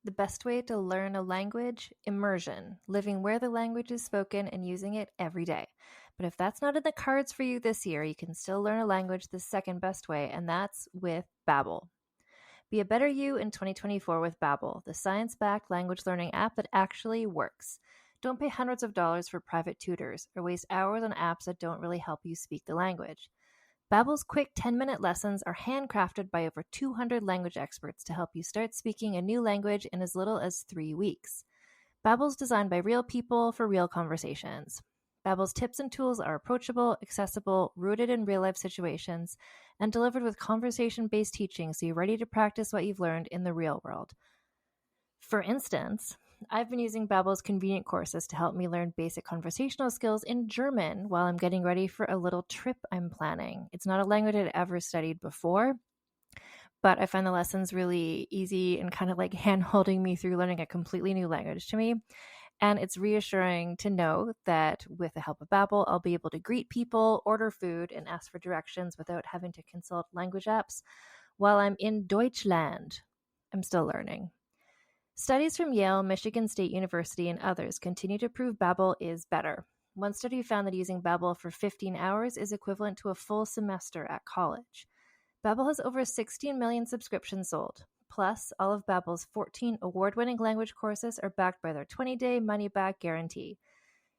The best way to learn a language? Immersion, living where the language is spoken and using it every day. But if that's not in the cards for you this year, you can still learn a language the second best way, and that's with Babbel. Be a better you in 2024 with Babbel, the science-backed language learning app that actually works. Don't pay hundreds of dollars for private tutors or waste hours on apps that don't really help you speak the language. Babbel's quick 10-minute lessons are handcrafted by over 200 language experts to help you start speaking a new language in as little as 3 weeks. Babbel's designed by real people for real conversations. Babbel's tips and tools are approachable, accessible, rooted in real-life situations, and delivered with conversation-based teaching so you're ready to practice what you've learned in the real world. For instance, I've been using Babbel's convenient courses to help me learn basic conversational skills in German while I'm getting ready for a little trip I'm planning. It's not a language I'd ever studied before, but I find the lessons really easy and kind of like hand-holding me through learning a completely new language to me. And it's reassuring to know that with the help of Babbel, I'll be able to greet people, order food, and ask for directions without having to consult language apps while I'm in Deutschland. I'm still learning. Studies from Yale, Michigan State University, and others continue to prove Babbel is better. One study found that using Babbel for 15 hours is equivalent to a full semester at college. Babbel has over 16 million subscriptions sold. Plus, all of Babbel's 14 award-winning language courses are backed by their 20-day money-back guarantee.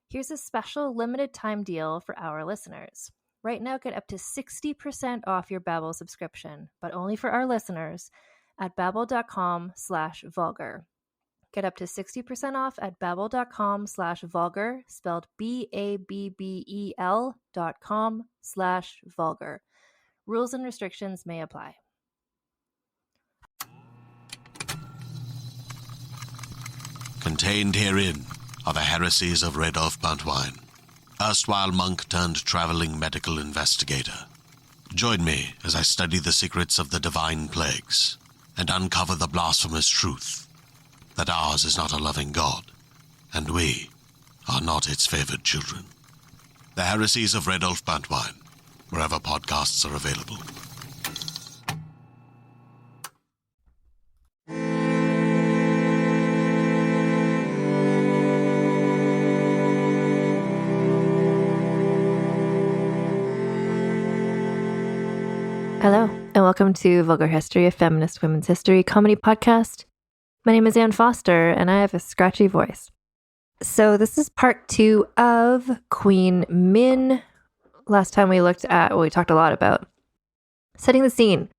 Here's a special limited-time deal for our listeners. Right now, get up to 60% off your Babbel subscription, but only for our listeners at babbel.com/vulgar. Get up to 60% off at babbel.com/vulgar, spelled BABBEL.com/vulgar. Rules and restrictions may apply. Contained herein are the heresies of Radolf Buntwine, erstwhile monk turned traveling medical investigator. Join me as I study the secrets of the divine plagues and uncover the blasphemous truth that ours is not a loving God, and we are not its favored children. The heresies of Radolf Buntwine, wherever podcasts are available. Hello, and welcome to Vulgar History, a feminist women's history comedy podcast. My name is Anne Foster, and I have a scratchy voice. So this is part 2 of Queen Min. Last time we looked at, we talked a lot about setting the scene.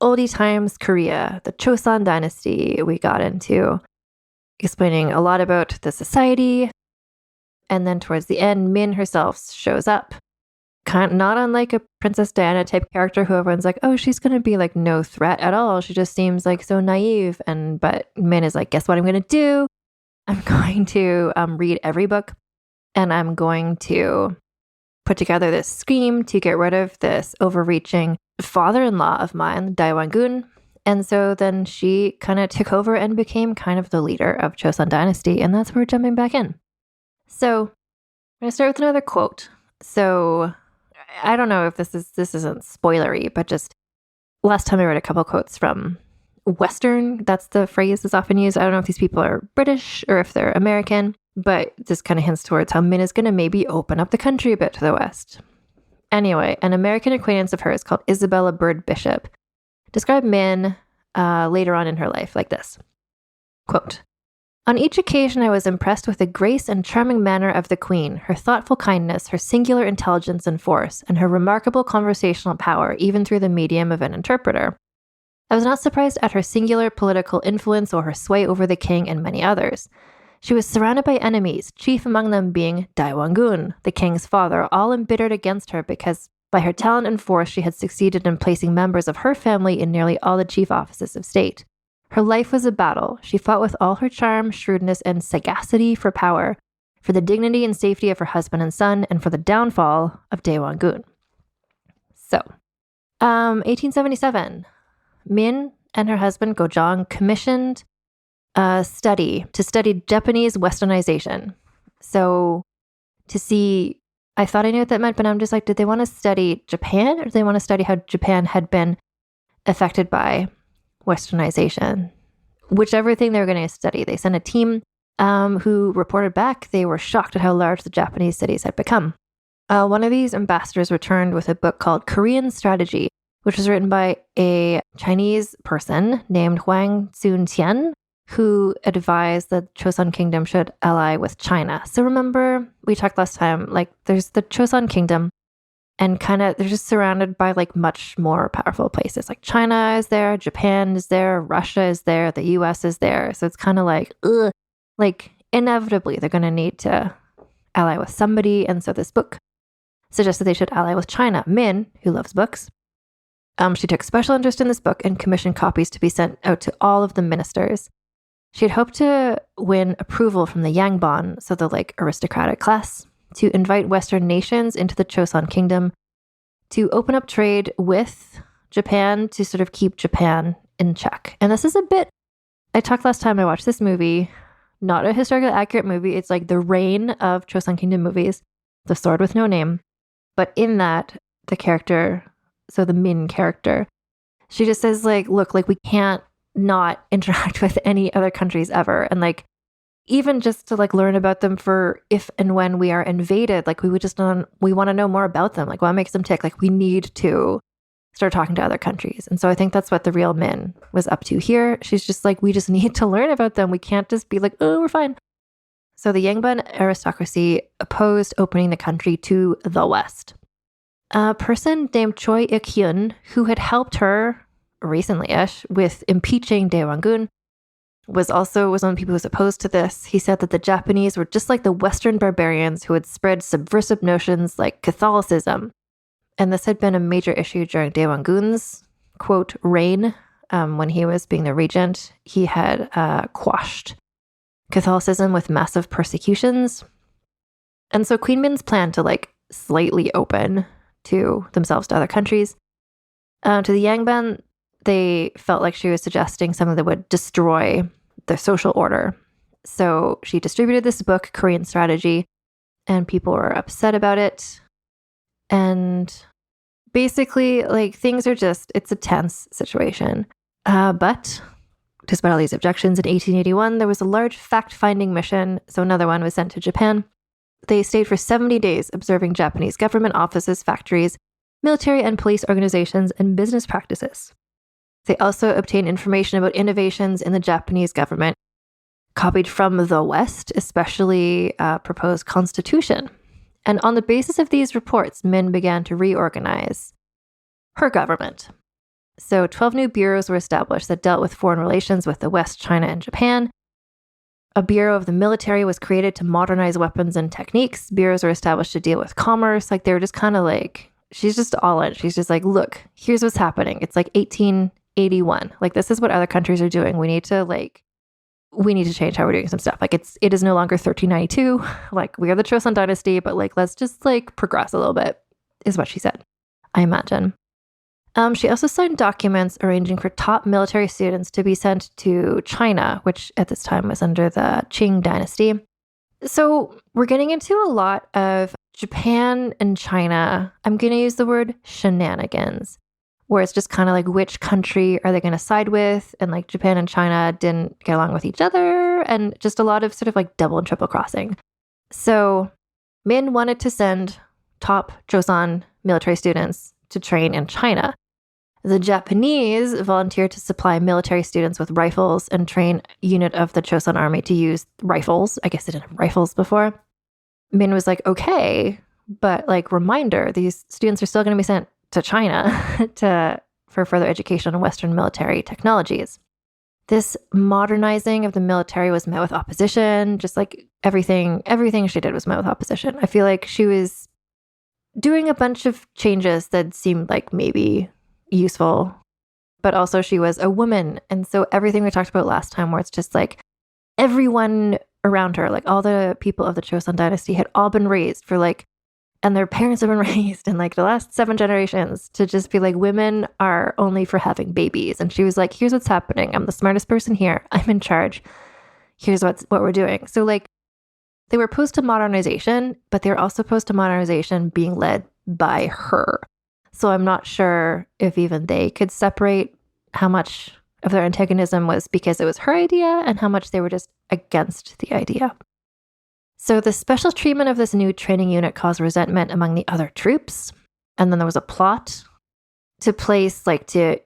Oldie times Korea, the Joseon dynasty. We got into explaining a lot about the society. And then towards the end, Min herself shows up. Kind of not unlike a Princess Diana type character who everyone's like, oh, she's going to be like no threat at all. She just seems like so naive. But Min is like, guess what I'm going to do? I'm going to read every book, and I'm going to put together this scheme to get rid of this overreaching father-in-law of mine, Daewongun. And so then she kind of took over and became kind of the leader of Joseon dynasty. And that's where we're jumping back in. So I'm going to start with another quote. So I don't know if this isn't spoilery, but just last time I read a couple quotes from Western. That's the phrase that's often used. I don't know if these people are British or if they're American, but this kind of hints towards how Min is going to maybe open up the country a bit to the West. Anyway, an American acquaintance of hers called Isabella Bird Bishop described Min later on in her life like this. Quote, on each occasion, I was impressed with the grace and charming manner of the Queen, her thoughtful kindness, her singular intelligence and force, and her remarkable conversational power, even through the medium of an interpreter. I was not surprised at her singular political influence or her sway over the king and many others. She was surrounded by enemies, chief among them being Daewongun, the king's father, all embittered against her because by her talent and force she had succeeded in placing members of her family in nearly all the chief offices of state. Her life was a battle. She fought with all her charm, shrewdness, and sagacity for power, for the dignity and safety of her husband and son, and for the downfall of Daewongun. So, 1877, Min and her husband Gojong commissioned a study to study Japanese westernization. So, to see, I thought I knew what that meant, but I'm just like, did they want to study Japan, or did they want to study how Japan had been affected by westernization? whichever thing they were going to study. They sent a team who reported back. They were shocked at how large the Japanese cities had become. One of these ambassadors returned with a book called Korean Strategy, which was written by a Chinese person named Huang Tsun-tian, who advised that Joseon Kingdom should ally with China. So remember, we talked last time, like there's the Joseon Kingdom, and they're just surrounded by like much more powerful places. Like China is there, Japan is there, Russia is there, the US is there. So it's kind of like, like inevitably they're going to need to ally with somebody. And so this book suggested they should ally with China. Min, who loves books, she took special interest in this book and commissioned copies to be sent out to all of the ministers. She had hoped to win approval from the Yangban, so the like aristocratic class, to invite Western nations into the Joseon Kingdom to open up trade with Japan to sort of keep Japan in check. And this is a bit, I talked last time I watched this movie, not a historically accurate movie. It's like the reign of Joseon Kingdom movies, The Sword with No Name. But in that, the character, so the Min character, she just says like, look, like we can't not interact with any other countries ever. And like, even just to like learn about them for if and when we are invaded, like we want to know more about them. Like what makes them tick? Like we need to start talking to other countries. And so I think that's what the real Min was up to here. She's just like, we just need to learn about them. We can't just be like, oh, we're fine. So the Yangban aristocracy opposed opening the country to the West. A person named Choi Ik-hyun, who had helped her recently-ish with impeaching Daewongun, was one of the people who was opposed to this. He said that the Japanese were just like the Western barbarians who had spread subversive notions like Catholicism. And this had been a major issue during Daewongun's, quote, reign. When he was being the regent, he had quashed Catholicism with massive persecutions. And so Queen Min's plan to like slightly open to themselves to other countries, to the Yangban, they felt like she was suggesting something that would destroy the social order. So she distributed this book, Korean Strategy, and people were upset about it. And basically, like, things are it's a tense situation. But despite all these objections, in 1881, there was a large fact-finding mission. So another one was sent to Japan. They stayed for 70 days observing Japanese government offices, factories, military and police organizations, and business practices. They also obtained information about innovations in the Japanese government, copied from the West, especially proposed constitution. And on the basis of these reports, Min began to reorganize her government. So 12 new bureaus were established that dealt with foreign relations with the West, China, and Japan. A bureau of the military was created to modernize weapons and techniques. Bureaus were established to deal with commerce. Like, they were just kind of like, she's just all in. She's just like, look, here's what's happening. It's like 1881. Like, this is what other countries are doing. We need to change how we're doing some stuff. Like, it is no longer 1392. Like, we are the Joseon dynasty, but like, let's just like progress a little bit, is what she said, I imagine. She also signed documents arranging for top military students to be sent to China, which at this time was under the Qing dynasty. So we're getting into a lot of Japan and China. I'm going to use the word shenanigans, where it's just kind of like, which country are they going to side with? And like, Japan and China didn't get along with each other, and just a lot of sort of like double and triple crossing. So Min wanted to send top Joseon military students to train in China. The Japanese volunteered to supply military students with rifles and train a unit of the Joseon army to use rifles. I guess they didn't have rifles before. Min was like, okay, but like, reminder, these students are still going to be sent to China for further education on Western military technologies. This modernizing of the military was met with opposition. Just like everything she did was met with opposition. I feel like she was doing a bunch of changes that seemed like maybe useful, but also she was a woman. And so everything we talked about last time, where it's just like everyone around her, like all the people of the Joseon dynasty had all been raised for like, and their parents have been raised in like the last 7 generations to just be like, women are only for having babies. And she was like, here's what's happening. I'm the smartest person here. I'm in charge. Here's what we're doing. So like, they were opposed to modernization, but they were also opposed to modernization being led by her. So I'm not sure if even they could separate how much of their antagonism was because it was her idea and how much they were just against the idea. So the special treatment of this new training unit caused resentment among the other troops. And then there was a plot to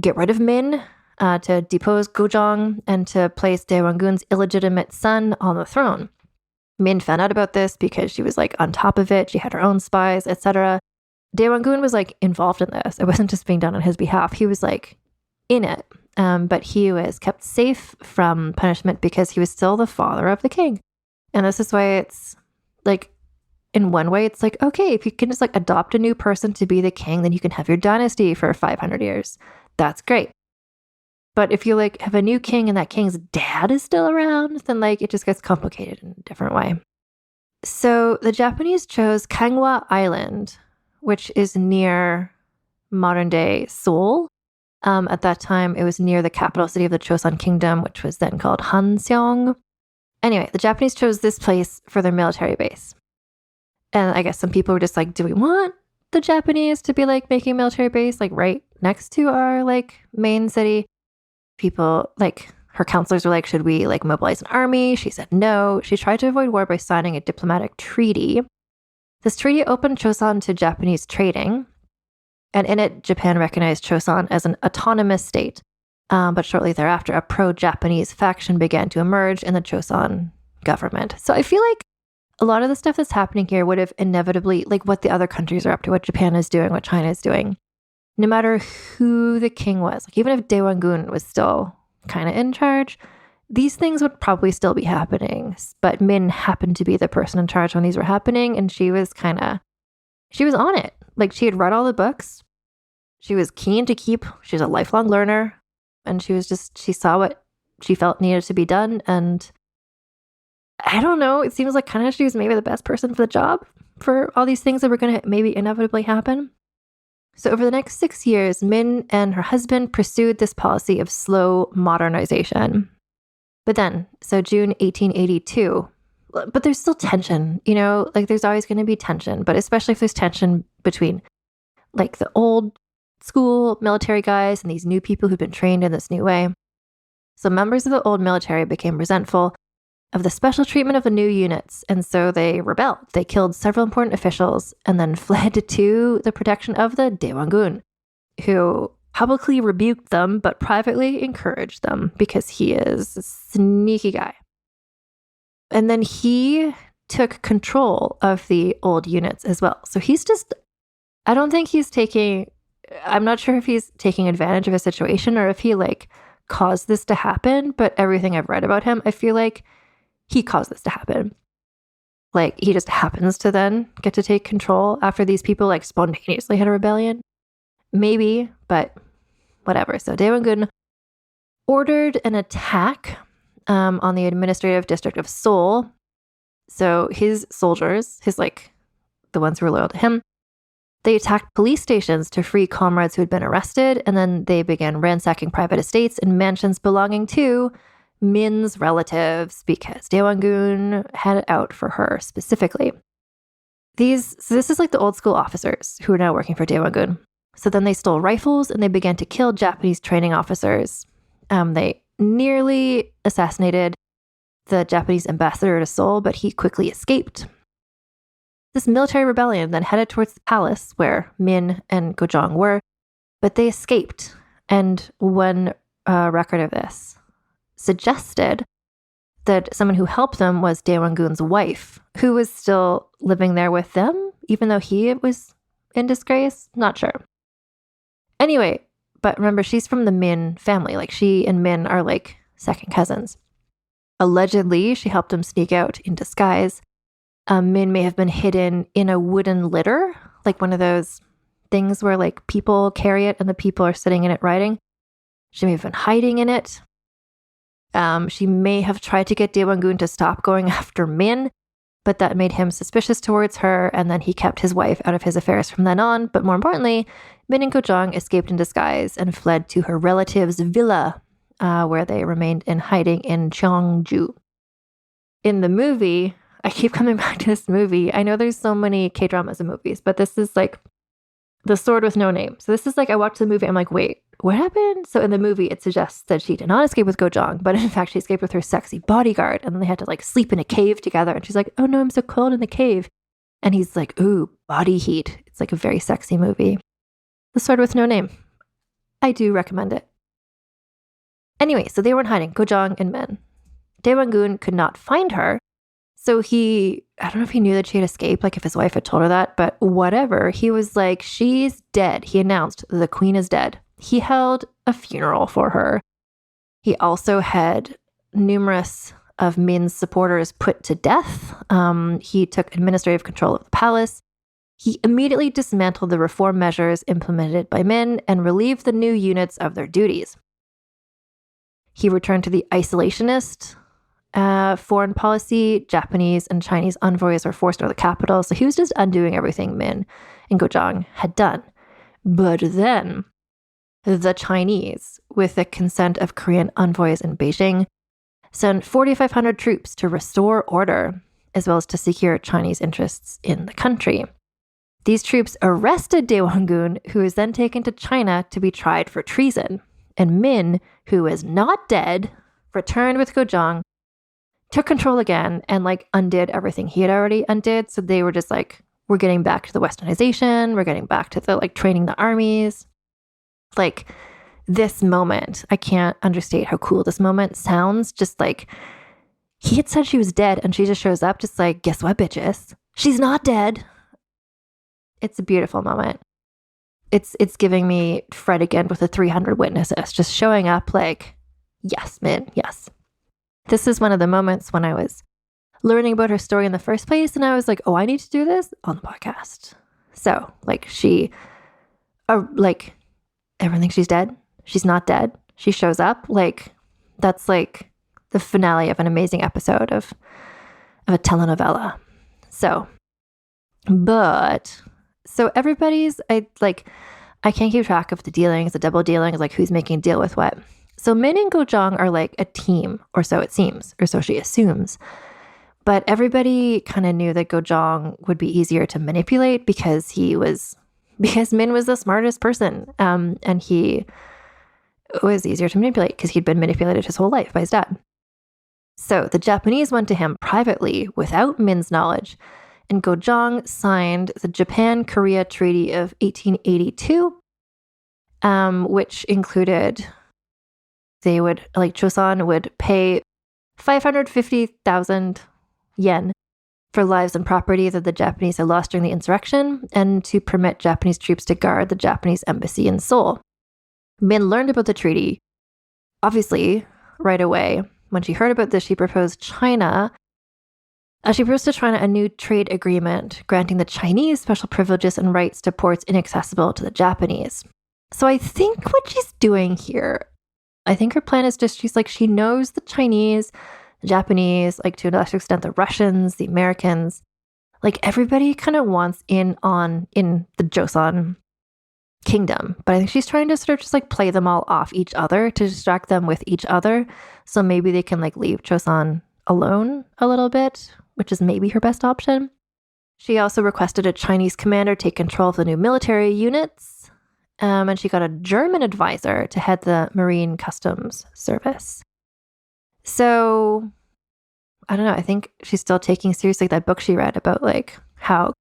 get rid of Min, to depose Gojong, and to place Daewongun's illegitimate son on the throne. Min found out about this because she was on top of it. She had her own spies, etc. Daewongun was involved in this. It wasn't just being done on his behalf. He was in it. But he was kept safe from punishment because he was still the father of the king. And this is why it's in one way, it's okay, if you can just adopt a new person to be the king, then you can have your dynasty for 500 years. That's great. But if you have a new king and that king's dad is still around, then it just gets complicated in a different way. So the Japanese chose Kangwa Island, which is near modern day Seoul. At that time, it was near the capital city of the Joseon Kingdom, which was then called Hanseong. Anyway, the Japanese chose this place for their military base. And I guess some people were just do we want the Japanese to be making a military base right next to our main city? People her counselors were should we mobilize an army? She said no. She tried to avoid war by signing a diplomatic treaty. This treaty opened Joseon to Japanese trading. And in it, Japan recognized Joseon as an autonomous state. But shortly thereafter, a pro-Japanese faction began to emerge in the Joseon government. So I feel a lot of the stuff that's happening here would have inevitably, what the other countries are up to, what Japan is doing, what China is doing, no matter who the king was, even if Daewongun was still kind of in charge, these things would probably still be happening. But Min happened to be the person in charge when these were happening, and she was on it. She had read all the books. She was keen to she's a lifelong learner, and she saw what she felt needed to be done. And I don't know, it seems she was maybe the best person for the job for all these things that were going to maybe inevitably happen. So over the next 6 years, Min and her husband pursued this policy of slow modernization. But then, so June 1882, but there's still tension, there's always going to be tension, but especially if there's tension between the old school military guys and these new people who've been trained in this new way. So members of the old military became resentful of the special treatment of the new units, and so they rebelled. They killed several important officials and then fled to the protection of the Daewongun, who publicly rebuked them but privately encouraged them because he is a sneaky guy. And then he took control of the old units as well. So I'm not sure if he's taking advantage of a situation or if he caused this to happen, but everything I've read about him, I feel he caused this to happen. He just happens to then get to take control after these people spontaneously had a rebellion. Maybe, but whatever. So Daewongun ordered an attack on the administrative district of Seoul. So his soldiers, the ones who were loyal to him, they attacked police stations to free comrades who had been arrested, and then they began ransacking private estates and mansions belonging to Min's relatives because Daewongun had it out for her specifically. This is the old school officers who are now working for Daewongun. So then they stole rifles and they began to kill Japanese training officers. They nearly assassinated the Japanese ambassador to Seoul, but he quickly escaped. This military rebellion then headed towards the palace where Min and Gojong were, but they escaped. And one record of this suggested that someone who helped them was Daewongun's wife, who was still living there with them, even though he was in disgrace. Not sure. Anyway, but remember, she's from the Min family. She and Min are second cousins. Allegedly, she helped him sneak out in disguise. Min may have been hidden in a wooden litter, one of those things where people carry it and the people are sitting in it writing. She may have been hiding in it. She may have tried to get Daewongun to stop going after Min, but that made him suspicious towards her, and then he kept his wife out of his affairs from then on. But more importantly, Min and Gojong escaped in disguise and fled to her relative's villa, where they remained in hiding in Cheongju. In the movie, I keep coming back to this movie. I know there's so many K-dramas and movies, but this is The Sword with No Name. So this is like, I watched the movie, I'm like, wait, what happened? So in the movie, it suggests that she did not escape with Gojong, but in fact, she escaped with her sexy bodyguard, and then they had to like sleep in a cave together. And she's like, oh no, I'm so cold in the cave. And he's like, ooh, body heat. It's like a very sexy movie. The Sword with No Name. I do recommend it. Anyway, so they were in hiding, Gojong and Min. Daewongun could not find her. So I don't know if he knew that she had escaped, like if his wife had told her that, but whatever. He was like, she's dead. He announced the queen is dead. He held a funeral for her. He also had numerous of Min's supporters put to death. He took administrative control of the palace. He immediately dismantled the reform measures implemented by Min and relieved the new units of their duties. He returned to the isolationist foreign policy. Japanese and Chinese envoys were forced out of the capital, so he was just undoing everything Min and Gojong had done. But then, the Chinese, with the consent of Korean envoys in Beijing, sent 4,500 troops to restore order, as well as to secure Chinese interests in the country. These troops arrested Daewongun, who was then taken to China to be tried for treason. And Min, who is not dead, returned with Gojong, took control again, and like undid everything he had already undid. So they were just like, we're getting back to the westernization. We're getting back to the like training the armies. Like this moment, I can't understate how cool this moment sounds. Just like he had said she was dead and she just shows up just like, guess what, bitches? She's not dead. It's a beautiful moment. It's giving me Fred again with the 300 witnesses, just showing up like, yes, Min, yes. This is one of the moments when I was learning about her story in the first place, and I was like, oh, I need to do this on the podcast. So, like, everyone thinks she's dead. She's not dead. She shows up. Like, that's like the finale of an amazing episode of a telenovela. So everybody's, I can't keep track of the dealings, the double dealings, like who's making a deal with what. So Min and Gojong are like a team, or so it seems, or so she assumes. But everybody kind of knew that Gojong would be easier to manipulate because Min was the smartest person. And he was easier to manipulate because he'd been manipulated his whole life by his dad. So the Japanese went to him privately without Min's knowledge, and Gojong signed the Japan-Korea Treaty of 1882, which included Joseon would pay 550,000 yen for lives and property that the Japanese had lost during the insurrection, and to permit Japanese troops to guard the Japanese embassy in Seoul. Min learned about the treaty, obviously, right away. When she heard about this, she proposed to China a new trade agreement granting the Chinese special privileges and rights to ports inaccessible to the Japanese. So I think what she's doing here, I think her plan is just, she knows the Chinese, the Japanese, like to a lesser extent, the Russians, the Americans, like everybody kind of wants in the Joseon kingdom. But I think she's trying to sort of just like play them all off each other to distract them with each other. So maybe they can like leave Joseon alone a little bit, which is maybe her best option. She also requested a Chinese commander take control of the new military units. And she got a German advisor to head the Marine Customs Service. So, I don't know. I think she's still taking seriously that book she read about like how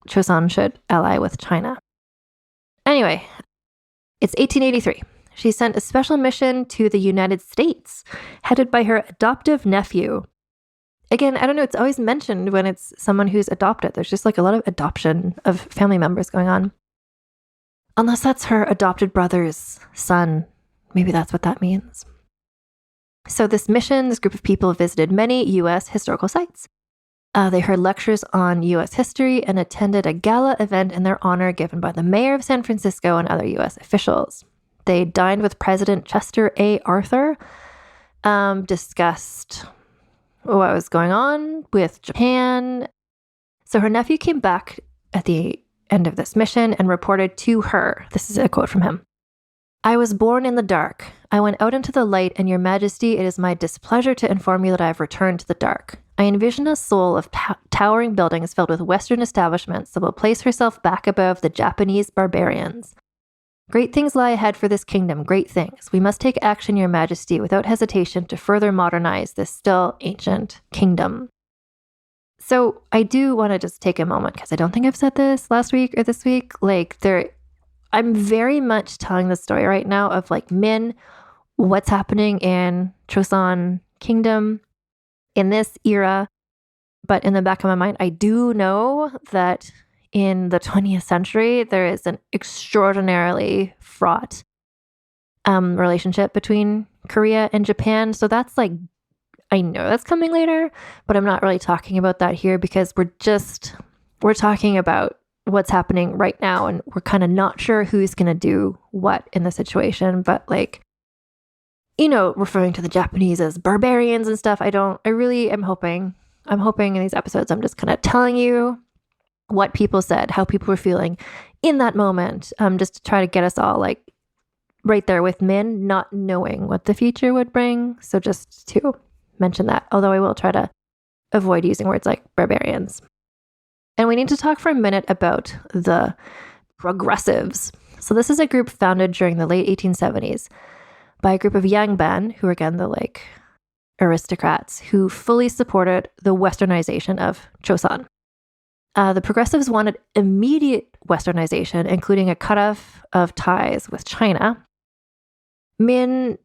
Joseon should ally with China. Anyway, it's 1883. She sent a special mission to the United States, headed by her adoptive nephew. Again, I don't know. It's always mentioned when it's someone who's adopted. There's just like a lot of adoption of family members going on. Unless that's her adopted brother's son. Maybe that's what that means. So this group of people visited many U.S. historical sites. They heard lectures on U.S. history and attended a gala event in their honor given by the mayor of San Francisco and other U.S. officials. They dined with President Chester A. Arthur, discussed what was going on with Japan. So her nephew came back at the end of this mission and reported to her, this is a quote from him, "I was born in the dark. I went out into the light, and your majesty, it is my displeasure to inform you that I have returned to the dark. I envision a soul of towering buildings filled with Western establishments that will place herself back above the Japanese barbarians. Great things lie ahead for this kingdom, great things. We must take action, your majesty, without hesitation to further modernize this still ancient kingdom. So I do want to just take a moment, because I don't think I've said this last week or this week. I'm very much telling the story right now of Min, what's happening in Joseon Kingdom in this era. But in the back of my mind, I do know that in the 20th century, there is an extraordinarily fraught relationship between Korea and Japan. So that's I know that's coming later, but I'm not really talking about that here, because we're talking about what's happening right now, and we're kind of not sure who's going to do what in the situation. But referring to the Japanese as barbarians and stuff, I'm hoping in these episodes, I'm just kind of telling you what people said, how people were feeling in that moment, just to try to get us all right there with Min, not knowing what the future would bring. So just to mention that, although I will try to avoid using words like barbarians. And we need to talk for a minute about the progressives. So this is a group founded during the late 1870s by a group of Yangban, who are again the aristocrats who fully supported the westernization of Joseon. The progressives wanted immediate westernization, including a cutoff of ties with China. Min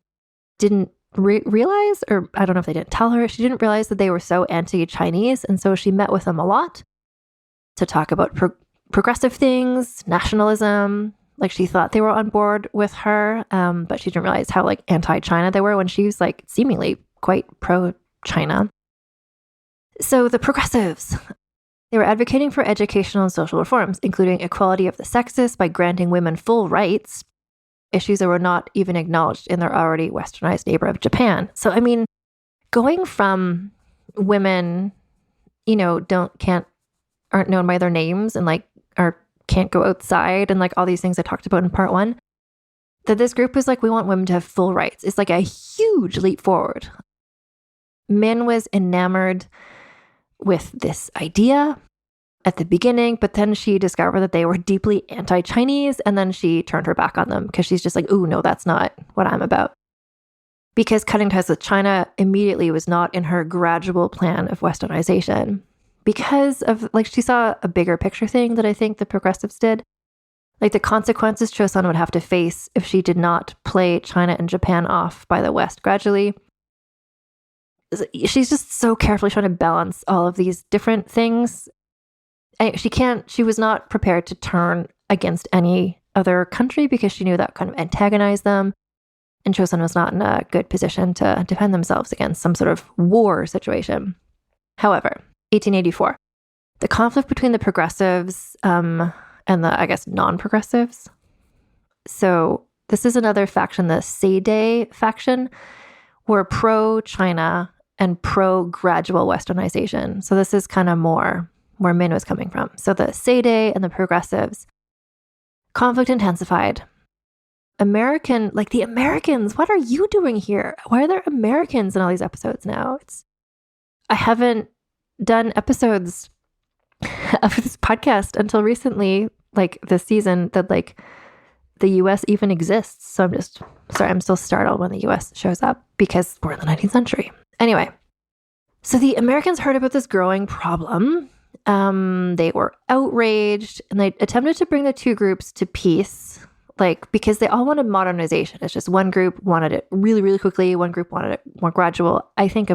didn't realize, or I don't know if they didn't tell her, she didn't realize that they were so anti-Chinese. And so she met with them a lot to talk about progressive things, nationalism. She thought they were on board with her, but she didn't realize how anti-China they were when she was seemingly quite pro-China. So the progressives, they were advocating for educational and social reforms, including equality of the sexes by granting women full rights, issues that were not even acknowledged in their already westernized neighbor of Japan. So, going from women, aren't known by their names and can't go outside and all these things I talked about in part 1, that this group was we want women to have full rights. It's a huge leap forward. Min was enamored with this idea at the beginning, but then she discovered that they were deeply anti-Chinese, and then she turned her back on them because she's just ooh, no, that's not what I'm about. Because cutting ties with China immediately was not in her gradual plan of westernization. Because of, she saw a bigger picture thing that I think the progressives did. The consequences Joseon would have to face if she did not play China and Japan off by the West gradually. She's just so carefully trying to balance all of these different things. She was not prepared to turn against any other country because she knew that kind of antagonized them. And Joseon was not in a good position to defend themselves against some sort of war situation. However, 1884, the conflict between the progressives and the, non-progressives. So this is another faction, the Seide faction, were pro-China and pro-gradual westernization. So this is kind of more where Min was coming from. So the Seide and the progressives, conflict intensified. The Americans, what are you doing here? Why are there Americans in all these episodes now? I haven't done episodes of this podcast until recently, this season, that the US even exists. So I'm still startled when the US shows up because we're in the 19th century. Anyway, so the Americans heard about this growing problem. They were outraged, and they attempted to bring the two groups to peace, because they all wanted modernization. It's just one group wanted it really, really quickly. One group wanted it more gradual. I think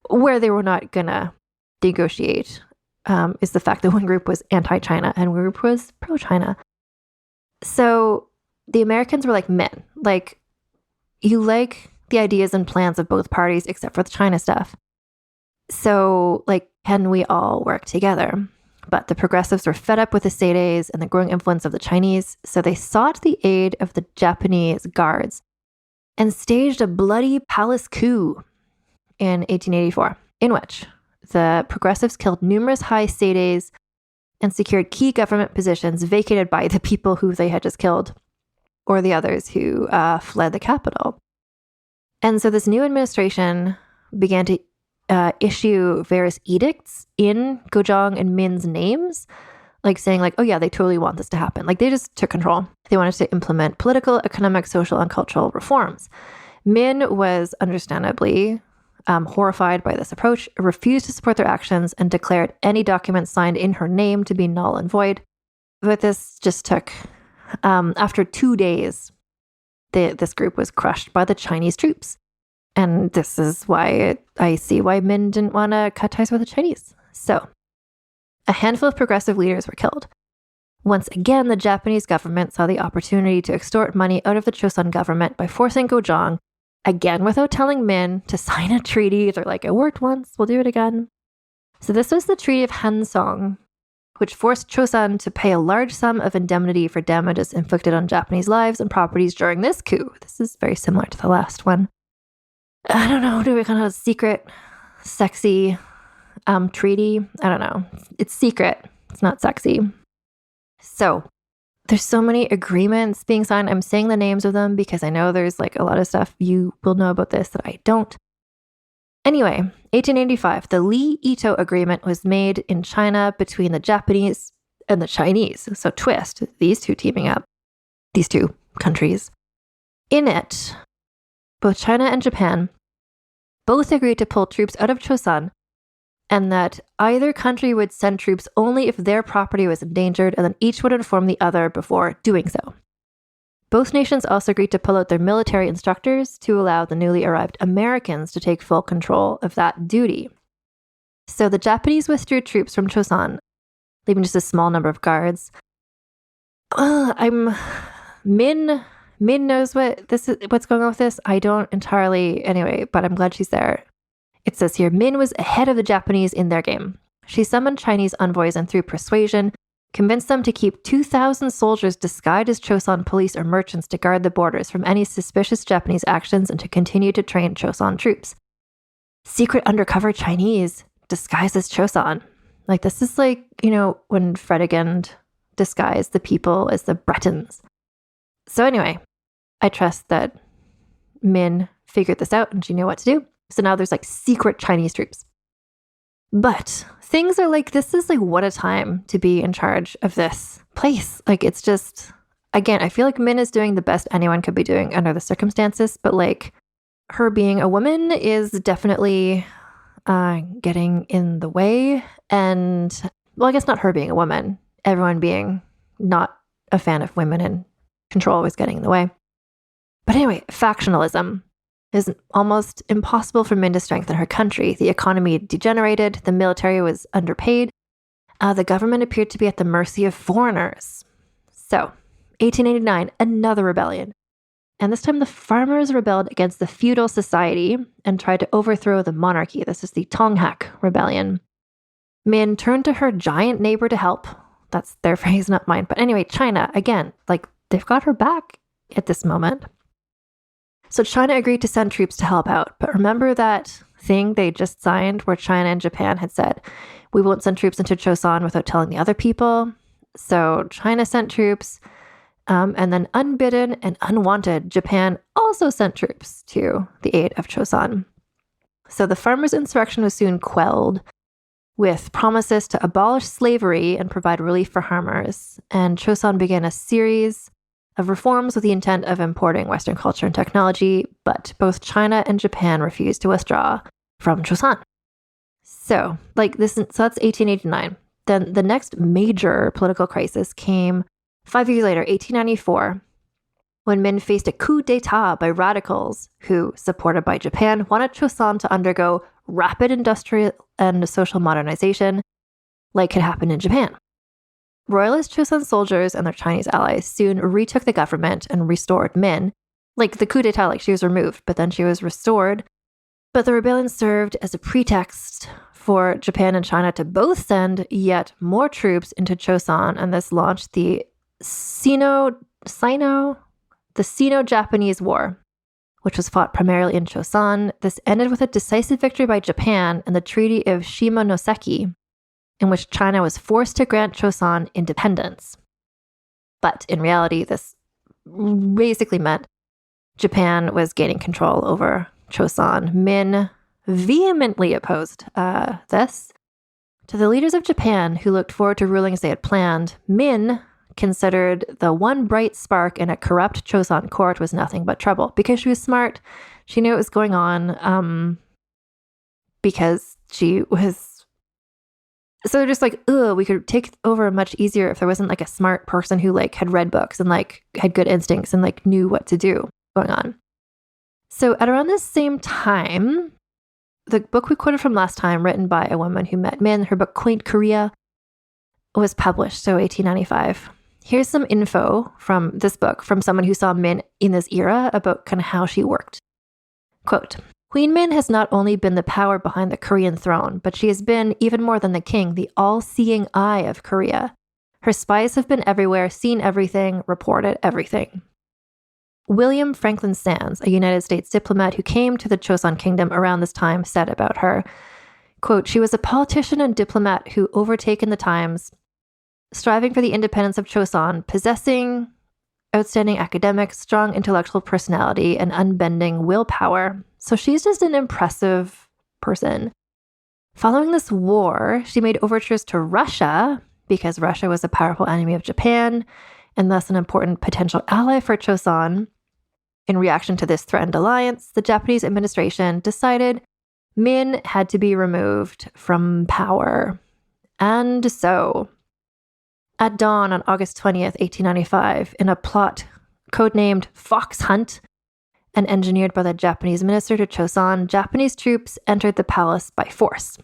where they were not gonna negotiate is the fact that one group was anti-China and one group was pro-China. So the Americans were men, you like the ideas and plans of both parties except for the China stuff. So can we all work together? But the progressives were fed up with the Seides and the growing influence of the Chinese, so they sought the aid of the Japanese guards and staged a bloody palace coup in 1884, in which the progressives killed numerous high Seides and secured key government positions vacated by the people who they had just killed. or the others who fled the capital. And so this new administration began to issue various edicts in Gojong and Min's names, like saying like, oh yeah, they totally want this to happen. Like they just took control. They wanted to implement political, economic, social, and cultural reforms. Min was understandably horrified by this approach, refused to support their actions, and declared any documents signed in her name to be null and void. But this just took, after 2 days, this group was crushed by the Chinese troops. And this is why I see why Min didn't want to cut ties with the Chinese. So, a handful of progressive leaders were killed. Once again, the Japanese government saw the opportunity to extort money out of the Joseon government by forcing Gojong, again without telling Min, to sign a treaty. They're like, it worked once, we'll do it again. So this was the Treaty of Hansong, which forced Joseon to pay a large sum of indemnity for damages inflicted on Japanese lives and properties during this coup. This is very similar to the last one. I don't know, do we kind of secret, sexy treaty? I don't know. It's secret. It's not sexy. So there's so many agreements being signed. I'm saying the names of them because I know there's like a lot of stuff you will know about this that I don't. Anyway, 1885, the Lee-Ito Agreement was made in China between the Japanese and the Chinese. So twist, these two teaming up, these two countries. In it, both China and Japan both agreed to pull troops out of Joseon, and that either country would send troops only if their property was endangered, and then each would inform the other before doing so. Both nations also agreed to pull out their military instructors to allow the newly arrived Americans to take full control of that duty. So the Japanese withdrew troops from Joseon, leaving just a small number of guards. Min knows what's going on with this. I don't entirely, anyway, but I'm glad she's there. It says here, Min was ahead of the Japanese in their game. She summoned Chinese envoys and through persuasion, convinced them to keep 2,000 soldiers disguised as Joseon police or merchants to guard the borders from any suspicious Japanese actions and to continue to train Joseon troops. Secret undercover Chinese disguised as Joseon. Like, this is like, when Fredegund disguised the people as the Bretons. So anyway, I trust that Min figured this out and she knew what to do. So now there's like secret Chinese troops. But things are like, this is like, what a time to be in charge of this place. Like, it's just, again, I feel like Min is doing the best anyone could be doing under the circumstances, but like her being a woman is definitely getting in the way. And well, I guess not her being a woman, everyone being not a fan of women and control was getting in the way. But anyway, factionalism is almost impossible for Min to strengthen her country. The economy degenerated, the military was underpaid, the government appeared to be at the mercy of foreigners. So, 1889, another rebellion. And this time the farmers rebelled against the feudal society and tried to overthrow the monarchy. This is the Tonghak Rebellion. Min turned to her giant neighbor to help. That's their phrase, not mine. But anyway, China, again, like they've got her back at this moment. So China agreed to send troops to help out. But remember that thing they just signed where China and Japan had said, we won't send troops into Joseon without telling the other people? So China sent troops, and then unbidden and unwanted, Japan also sent troops to the aid of Joseon. So the farmers' insurrection was soon quelled with promises to abolish slavery and provide relief for farmers. And Joseon began a series of reforms with the intent of importing Western culture and technology, but both China and Japan refused to withdraw from Joseon. So that's 1889. Then the next major political crisis came 5 years later, 1894, when Min faced a coup d'etat by radicals who, supported by Japan, wanted Joseon to undergo rapid industrial and social modernization like had happened in Japan. Royalist Joseon soldiers and their Chinese allies soon retook the government and restored Min. Like the coup d'etat, she was removed, but then she was restored. But the rebellion served as a pretext for Japan and China to both send yet more troops into Joseon, and this launched the Sino-Japanese War, which was fought primarily in Joseon. This ended with a decisive victory by Japan and the Treaty of Shimonoseki, in which China was forced to grant Joseon independence. But in reality, this basically meant Japan was gaining control over Joseon. Min vehemently opposed this. To the leaders of Japan who looked forward to ruling as they had planned, Min considered the one bright spark in a corrupt Joseon court was nothing but trouble. Because she was smart, she knew what was going on, because she was... So they're just like, we could take over much easier if there wasn't like a smart person who like had read books and like had good instincts and like knew what to do going on. So at around this same time, the book we quoted from last time, written by a woman who met Min, her book Quaint Korea, was published, so 1895. Here's some info from this book from someone who saw Min in this era about kind of how she worked. Quote, Queen Min has not only been the power behind the Korean throne, but she has been, even more than the king, the all-seeing eye of Korea. Her spies have been everywhere, seen everything, reported everything. William Franklin Sands, a United States diplomat who came to the Joseon Kingdom around this time, said about her, quote, she was a politician and diplomat who overtaken the times, striving for the independence of Joseon, possessing outstanding academics, strong intellectual personality, and unbending willpower. So she's just an impressive person. Following this war, she made overtures to Russia, because Russia was a powerful enemy of Japan, and thus an important potential ally for Joseon. In reaction to this threatened alliance, the Japanese administration decided Min had to be removed from power. And so, at dawn on August 20th, 1895, in a plot codenamed Fox Hunt and engineered by the Japanese minister to Joseon, Japanese troops entered the palace by force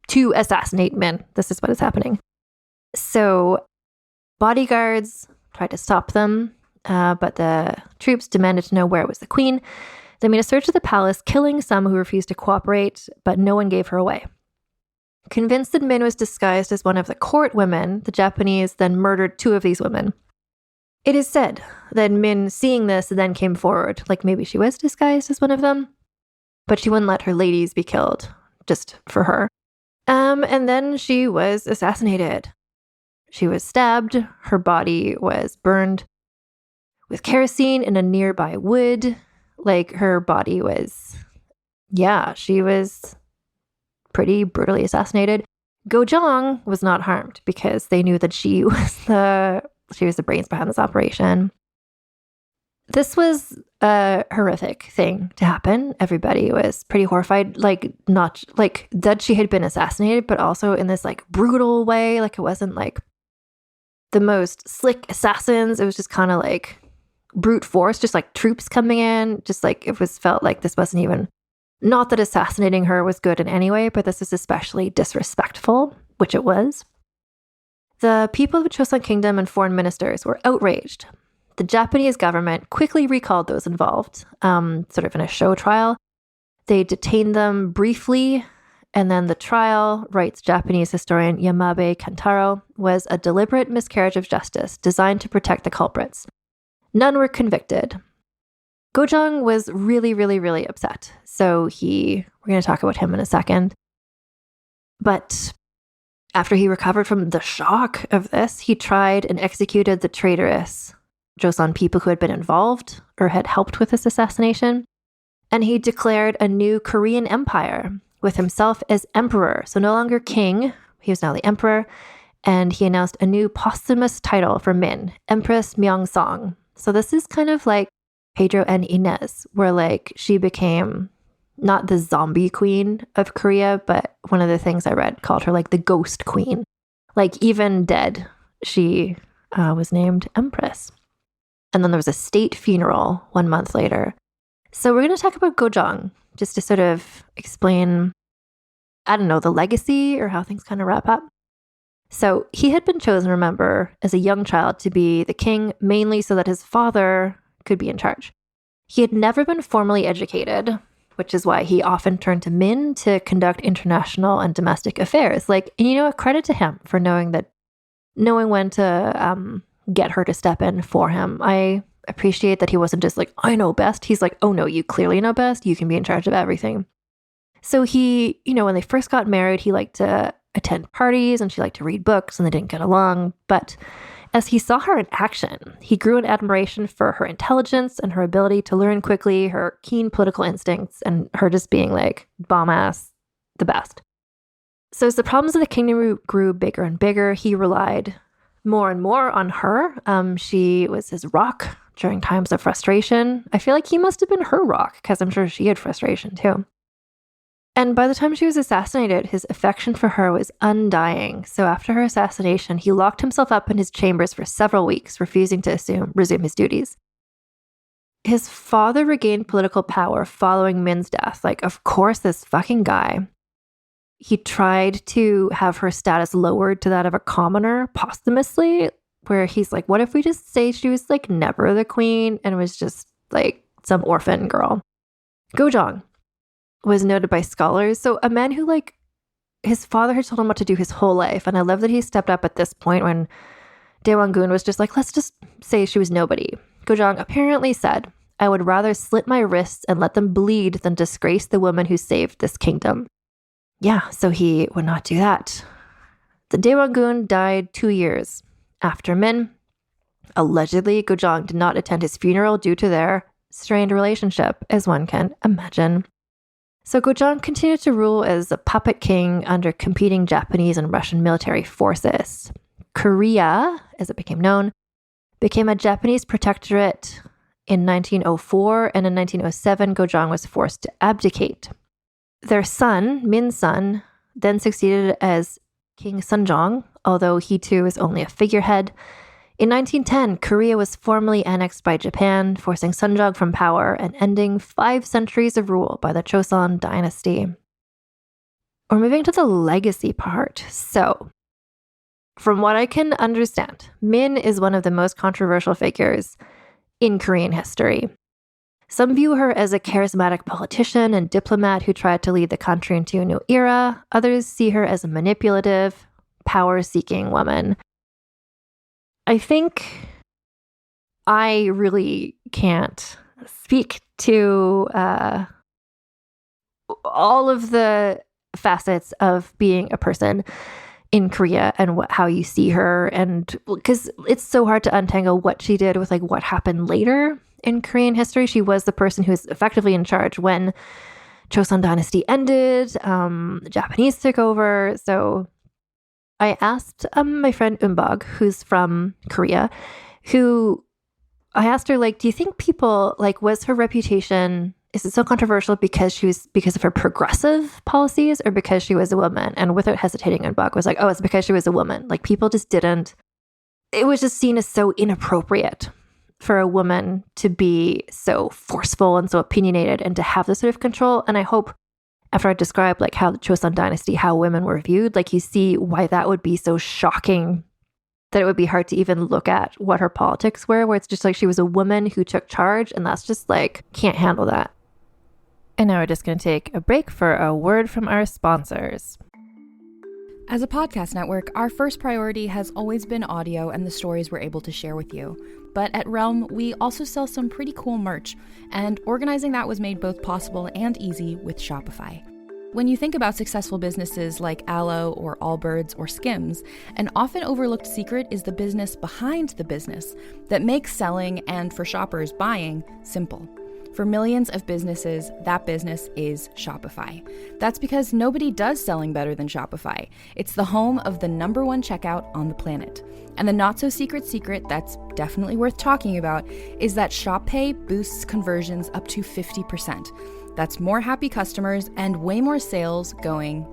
to assassinate Min. This is what is happening. So, bodyguards tried to stop them, but the troops demanded to know where it was the queen. They made a search of the palace, killing some who refused to cooperate, but no one gave her away. Convinced that Min was disguised as one of the court women, the Japanese then murdered 2 of these women. It is said that Min, seeing this, then came forward, like maybe she was disguised as one of them, but she wouldn't let her ladies be killed, just for her. And then she was assassinated. She was stabbed, her body was burned with kerosene in a nearby wood. Like, her body was, she was pretty brutally assassinated. Gojong was not harmed because they knew that she was the brains behind this operation. This was a horrific thing to happen. Everybody was pretty horrified, like, not like that she had been assassinated, but also in this like brutal way. Like, it wasn't like the most slick assassins. It was just kind of like brute force, just like troops coming in. Just like it was felt like this wasn't even, not that assassinating her was good in any way, but this is especially disrespectful, which it was. The people of the Joseon Kingdom and foreign ministers were outraged. The Japanese government quickly recalled those involved, sort of in a show trial. They detained them briefly, and then the trial, writes Japanese historian Yamabe Kantaro, was a deliberate miscarriage of justice designed to protect the culprits. None were convicted. Gojong was really, really, really upset. So we're going to talk about him in a second. But after he recovered from the shock of this, he tried and executed the traitorous Joseon people who had been involved or had helped with this assassination. And he declared a new Korean empire with himself as emperor. So no longer king, he was now the emperor. And he announced a new posthumous title for Min, Empress Myeongsong. So this is kind of like Pedro and Inez, where like she became not the zombie queen of Korea, but one of the things I read called her like the ghost queen. Like even dead, she was named empress. And then there was a state funeral 1 month later. So we're going to talk about Gojong, just to sort of explain, I don't know, the legacy or how things kind of wrap up. So he had been chosen, remember, as a young child to be the king, mainly so that his father could be in charge. He had never been formally educated, which is why he often turned to Min to conduct international and domestic affairs. Like, and you know what, credit to him for knowing when to get her to step in for him. I appreciate that he wasn't just like, I know best. He's like, oh no, you clearly know best. You can be in charge of everything. So he, when they first got married, he liked to attend parties and she liked to read books and they didn't get along. But As he saw her in action, he grew an admiration for her intelligence and her ability to learn quickly, her keen political instincts, and her just being like bomb ass, the best. So as the problems of the kingdom grew bigger and bigger, he relied more and more on her. She was his rock during times of frustration. I feel like he must have been her rock because I'm sure she had frustration too. And by the time she was assassinated, his affection for her was undying. So after her assassination, he locked himself up in his chambers for several weeks, refusing to resume his duties. His father regained political power following Min's death. Like, of course, this fucking guy. He tried to have her status lowered to that of a commoner posthumously, where he's like, what if we just say she was like never the queen and was just like some orphan girl? Gojong was noted by scholars. So a man who like his father had told him what to do his whole life. And I love that he stepped up at this point when Daewongun was just like, let's just say she was nobody. Gojong apparently said, I would rather slit my wrists and let them bleed than disgrace the woman who saved this kingdom. Yeah, so he would not do that. The Daewongun died 2 years after Min. Allegedly, Gojong did not attend his funeral due to their strained relationship, as one can imagine. So Gojong continued to rule as a puppet king under competing Japanese and Russian military forces. Korea, as it became known, became a Japanese protectorate in 1904, and in 1907, Gojong was forced to abdicate. Their son, Min's son, then succeeded as King Sunjong, although he too was only a figurehead. In 1910, Korea was formally annexed by Japan, forcing Sunjong from power and ending 5 centuries of rule by the Joseon dynasty. We're moving to the legacy part. So, from what I can understand, Min is one of the most controversial figures in Korean history. Some view her as a charismatic politician and diplomat who tried to lead the country into a new era. Others see her as a manipulative, power-seeking woman. I think I really can't speak to all of the facets of being a person in Korea and how you see her, and because it's so hard to untangle what she did with like what happened later in Korean history. She was the person who was effectively in charge when Joseon dynasty ended. The Japanese took over. So I asked my friend Umbog, who's from Korea, I asked her, like, do you think people, like, was her reputation, is it so controversial because of her progressive policies or because she was a woman? And without hesitating, Umbog was like, oh, it's because she was a woman. Like, people just didn't, it was just seen as so inappropriate for a woman to be so forceful and so opinionated and to have this sort of control. And I hope after I describe like how the Joseon dynasty, how women were viewed, like you see why that would be so shocking, that it would be hard to even look at what her politics were, where it's just like she was a woman who took charge, and that's just like, can't handle that. And now we're just going to take a break for a word from our sponsors. As a podcast network, our first priority has always been audio and the stories we're able to share with you. But at Realm, we also sell some pretty cool merch, and organizing that was made both possible and easy with Shopify. When you think about successful businesses like Aloe or Allbirds or Skims, an often overlooked secret is the business behind the business that makes selling and, for shoppers, buying simple. For millions of businesses, that business is Shopify. That's because nobody does selling better than Shopify. It's the home of the #1 checkout on the planet. And the not-so-secret secret that's definitely worth talking about is that Shop Pay boosts conversions up to 50%. That's more happy customers and way more sales going.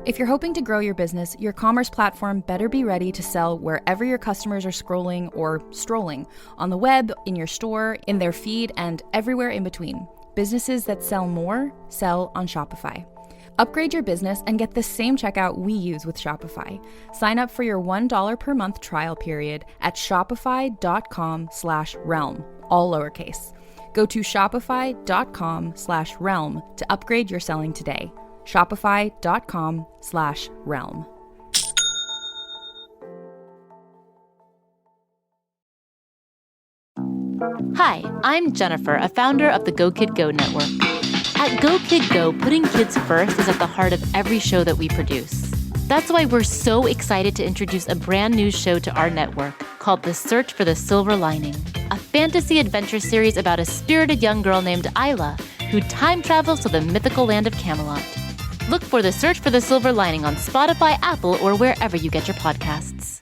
If you're hoping to grow your business, your commerce platform better be ready to sell wherever your customers are scrolling or strolling, on the web, in your store, in their feed, and everywhere in between. Businesses that sell more, sell on Shopify. Upgrade your business and get the same checkout we use with Shopify. Sign up for your $1 per month trial period at shopify.com/realm, all lowercase. Go to shopify.com/realm to upgrade your selling today. Shopify.com/realm. Hi, I'm Jennifer, a founder of the Go Kid Go network. At Go Kid Go, putting kids first is at the heart of every show that we produce. That's why we're so excited to introduce a brand new show to our network called The Search for the Silver Lining, a fantasy adventure series about a spirited young girl named Isla who time travels to the mythical land of Camelot. Look for The Search for the Silver Lining on Spotify, Apple, or wherever you get your podcasts.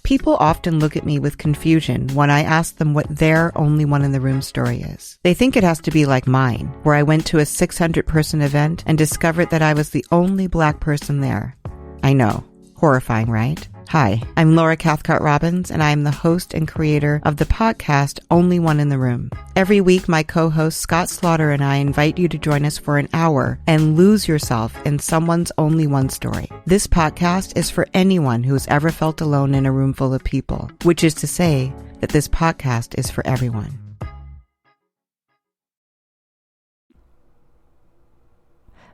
People often look at me with confusion when I ask them what their only one in the room story is. They think it has to be like mine, where I went to a 600-person event and discovered that I was the only Black person there. I know. Horrifying, right? Hi, I'm Laura Cathcart-Robbins, and I am the host and creator of the podcast Only One in the Room. Every week, my co-host Scott Slaughter and I invite you to join us for an hour and lose yourself in someone's only one story. This podcast is for anyone who's ever felt alone in a room full of people, which is to say that this podcast is for everyone.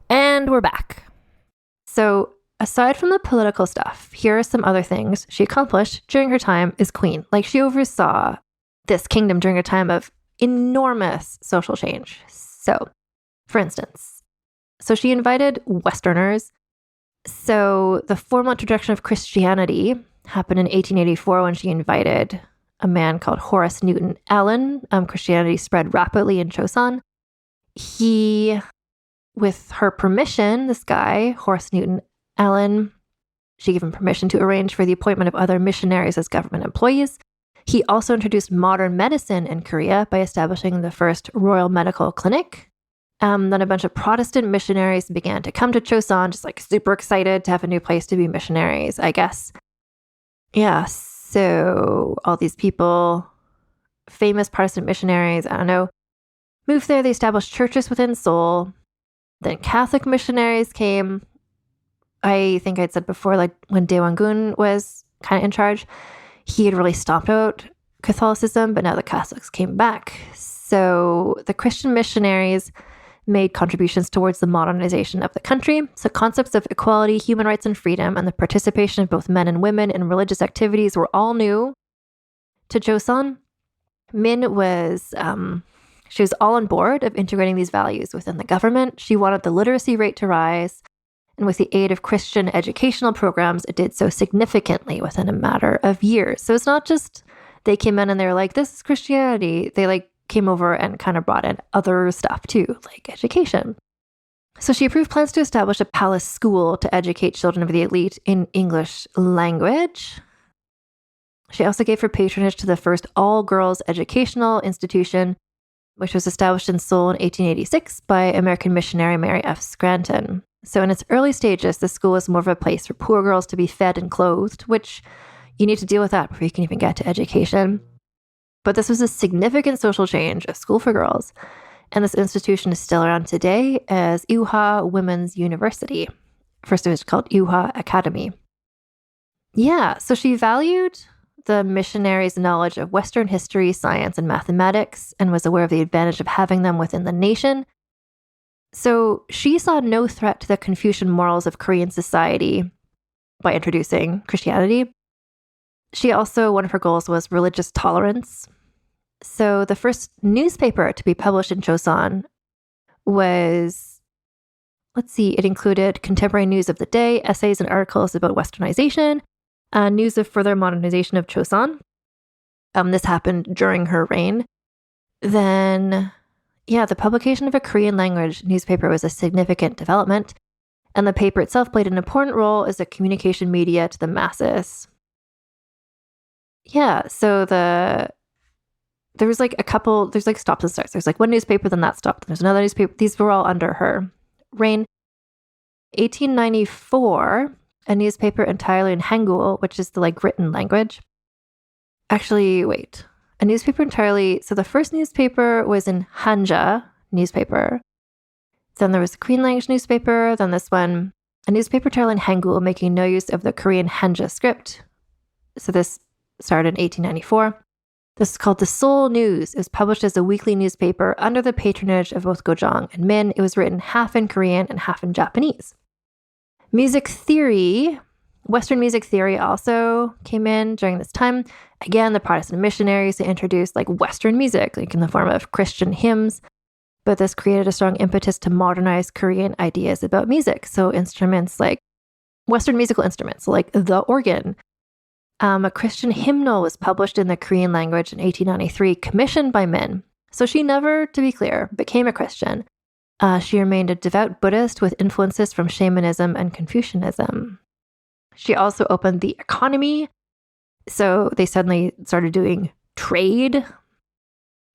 And we're back. So, aside from the political stuff, here are some other things she accomplished during her time as queen. Like, she oversaw this kingdom during a time of enormous social change. So, for instance, she invited Westerners. So, the formal introduction of Christianity happened in 1884 when she invited a man called Horace Newton Allen. Christianity spread rapidly in Joseon. He, with her permission, this guy, Horace Newton Allen, she gave him permission to arrange for the appointment of other missionaries as government employees. He also introduced modern medicine in Korea by establishing the first Royal Medical Clinic. Then a bunch of Protestant missionaries began to come to Joseon, just like super excited to have a new place to be missionaries, I guess. Yeah, so all these people, famous Protestant missionaries, I don't know, moved there. They established churches within Seoul. Then Catholic missionaries came. I think I'd said before, like when Daewongun was kind of in charge, he had really stomped out Catholicism, but now the Catholics came back. So the Christian missionaries made contributions towards the modernization of the country. So concepts of equality, human rights, and freedom, and the participation of both men and women in religious activities were all new to Joseon. Min was, she was all on board of integrating these values within the government. She wanted the literacy rate to rise. And with the aid of Christian educational programs, it did so significantly within a matter of years. So it's not just they came in and they were like, this is Christianity. They like came over and kind of brought in other stuff too, like education. So she approved plans to establish a palace school to educate children of the elite in English language. She also gave her patronage to the first all-girls educational institution, which was established in Seoul in 1886 by American missionary Mary F. Scranton. So in its early stages, the school was more of a place for poor girls to be fed and clothed, which you need to deal with that before you can even get to education. But this was a significant social change, a school for girls. And this institution is still around today as Yuha Women's University. First it was called Yuha Academy. Yeah, so she valued the missionaries' knowledge of Western history, science, and mathematics, and was aware of the advantage of having them within the nation. So she saw no threat to the Confucian morals of Korean society by introducing Christianity. She also, one of her goals was religious tolerance. So the first newspaper to be published in Joseon was, it included contemporary news of the day, essays and articles about westernization, news of further modernization of Joseon. This happened during her reign. Then, the publication of a Korean language newspaper was a significant development, and the paper itself played an important role as a communication media to the masses. Yeah, so there was like a couple, there's like stops and starts. There's like one newspaper, then that stopped. There's another newspaper. These were all under her reign. 1894, a newspaper entirely in Hangul, which is the like written language. Actually, wait. A newspaper entirely, so the first newspaper was in Hanja newspaper. Then there was a Korean language newspaper. Then this one, a newspaper entirely in Hangul, making no use of the Korean Hanja script. So this started in 1894. This is called the Seoul News. It was published as a weekly newspaper under the patronage of both Gojong and Min. It was written half in Korean and half in Japanese. Music theory, Western music theory also came in during this time. Again, the Protestant missionaries, they introduced like Western music, like in the form of Christian hymns. but this created a strong impetus to modernize Korean ideas about music. So instruments like Western musical instruments, like the organ. A Christian hymnal was published in the Korean language in 1893, commissioned by Min. So she never, to be clear, became a Christian. She remained a devout Buddhist with influences from shamanism and Confucianism. She also opened the economy. So they suddenly started doing trade.